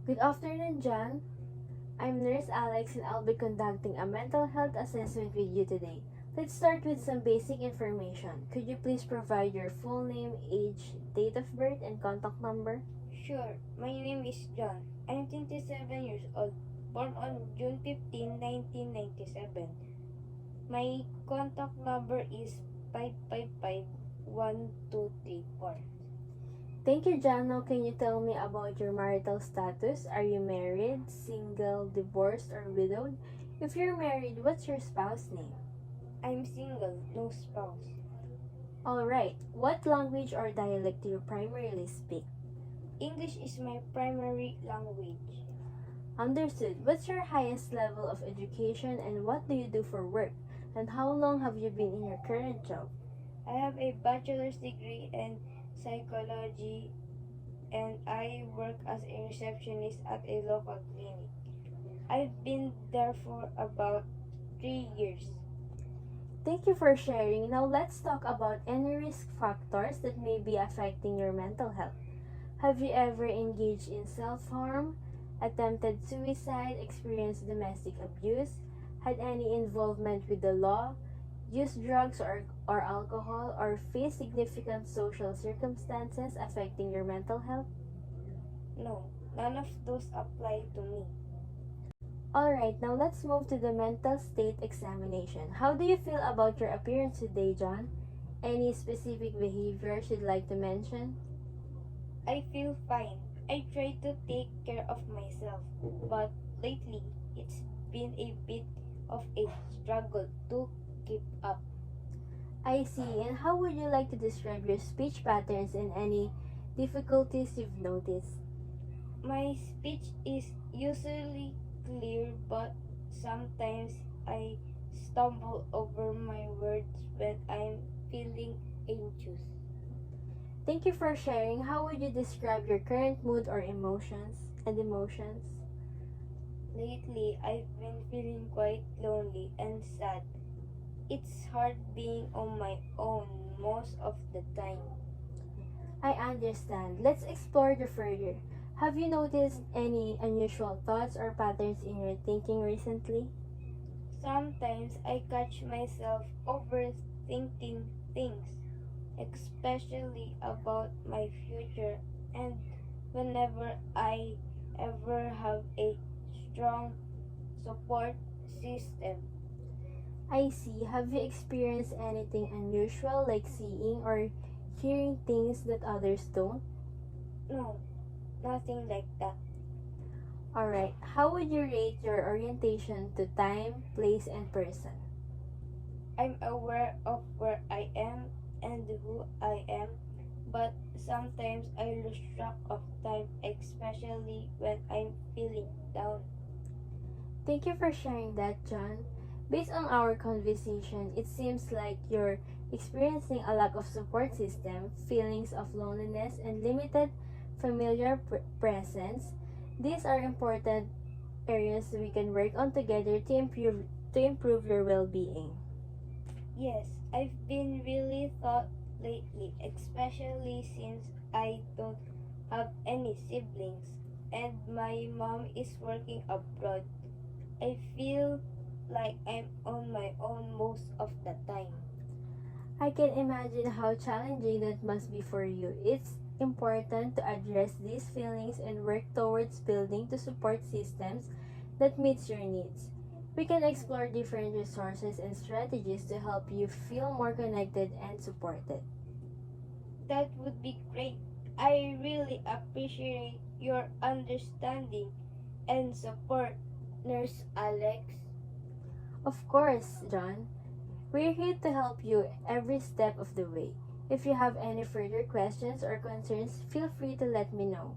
Good afternoon, John. I'm Nurse Alex and I'll be conducting a mental health assessment with you today. Let's start with some basic information. Could you please provide your full name, age, date of birth, and contact number? Sure, my name is John. I'm 27 years old, born on June 15, 1997. My contact number is 555-1234. Thank you, John. Now, can you tell me about your marital status? Are you married, single, divorced, or widowed? If you're married, what's your spouse name? I'm single, no spouse. Alright, what language or dialect do you primarily speak? English is my primary language. Understood. What's your highest level of education and what do you do for work? And how long have you been in your current job? I have a bachelor's degree in psychology and I work as a receptionist at a local clinic. I've been there for about 3 years. Thank you for sharing. Now let's talk about any risk factors that may be affecting your mental health. Have you ever engaged in self-harm, attempted suicide, experienced domestic abuse, had any involvement with the law, used drugs or alcohol, or faced significant social circumstances affecting your mental health? No, none of those apply to me. Alright, now let's move to the mental state examination. How do you feel about your appearance today, John? Any specific behaviors you'd like to mention? I feel fine. I try to take care of myself, but lately it's been a bit of a struggle to keep up. I see. And how would you like to describe your speech patterns and any difficulties you've noticed? My speech is usually clear, but sometimes I stumble over my words when I'm feeling anxious. Thank you for sharing. How would you describe your current mood or emotions? Lately, I've been feeling quite lonely and sad. It's hard being on my own most of the time. I understand. Let's explore the further. Have you noticed any unusual thoughts or patterns in your thinking recently? Sometimes I catch myself overthinking things, especially about my future, and whenever I ever have a strong support system. I see. Have you experienced anything unusual like seeing or hearing things that others don't? No, nothing like that. Alright, how would you rate your orientation to time, place, and person? I'm aware of where I am and who I am, but sometimes I lose track of time, especially when I'm feeling down. Thank you for sharing that, John. Based on our conversation, it seems like you're experiencing a lack of support system, feelings of loneliness, and limited familiar presence. These are important areas we can work on together to improve your well-being. Yes, I've been really thought lately, especially since I don't have any siblings and my mom is working abroad. I feel like I'm on my own most of the time. I can imagine how challenging that must be for you. It's important to address these feelings and work towards building the support systems that meets your needs. We can explore different resources and strategies to help you feel more connected and supported. That would be great. I really appreciate your understanding and support, Nurse Alex. Of course, John, we're here to help you every step of the way. If you have any further questions or concerns, feel free to let me know.